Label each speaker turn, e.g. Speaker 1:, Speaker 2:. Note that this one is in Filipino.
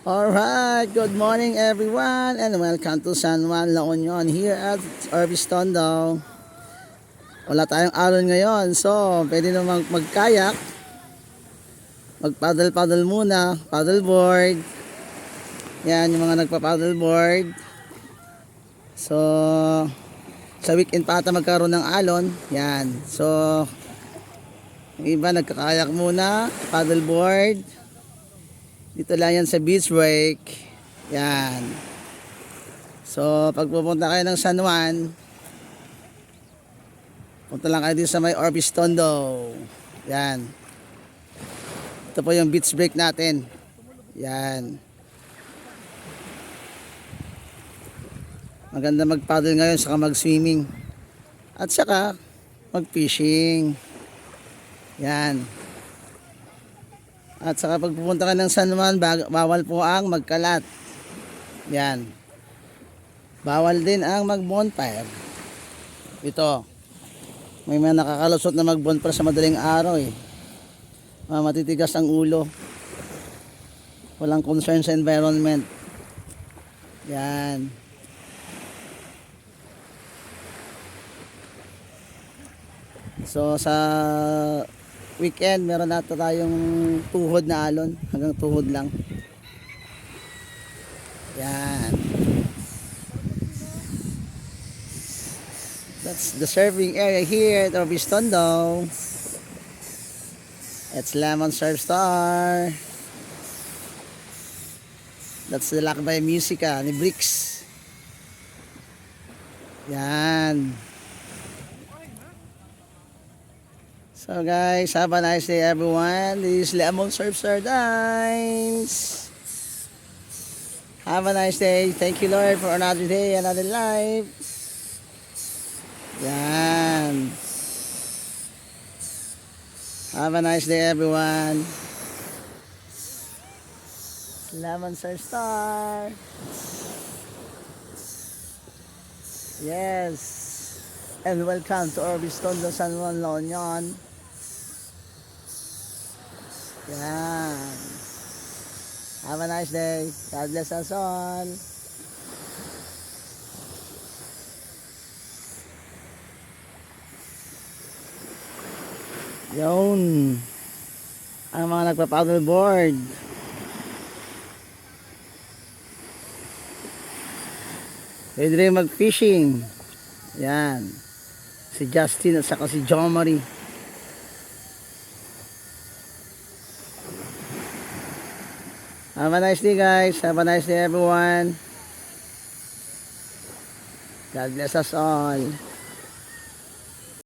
Speaker 1: Alright, good morning everyone and welcome to San Juan, La Union here at Orbis Tondo. Wala tayong alon ngayon, so pwede naman magkayak, mag-paddle muna, paddleboard. Yan yung mga nagpa-paddleboard. So sa weekend pa ata magkaroon ng alon. Yan, so yung iba nagkakayak muna, paddleboard. Dito lang yan sa beach break. Yan. So, pag pupunta kayo ng San Juan, punta lang kayo dito sa may Orbis Tondo. Yan. Ito po yung beach break natin. Yan. Maganda mag-paddle ngayon, saka mag-swimming. At saka, mag-fishing. Yan. At saka pag pupunta ka ng San Juan, bawal po ang magkalat. Yan. Bawal din ang mag-bonfire. Ito. May mga nakakalusot na mag-bonfire sa madaling araw eh. Matitigas ang ulo. Walang concern sa environment. Yan. So sa weekend meron nato tayong tuhod na alon, hanggang tuhod lang. Yan. That's the surfing area here at Orbis Tondo. It's Lemon Surf Star. That's the Lakbay Musica ni Bricks. Yan. So guys, have a nice day everyone. This is Lemon Surf Sardines. Have a nice day. Thank you Lord for another day, another life. Yan. Have a nice day everyone. Lemon Surf Star. Yes. And welcome to Orbis Tondo, San Juan, La Union. Yan. Have a nice day. God bless us all. Yun. Ang mga nagpa-paddleboard. Pwede rin mag-fishing. Yan. Si Justin at saka si John Marie. Have a nice day guys. Have a nice day everyone. God bless us all.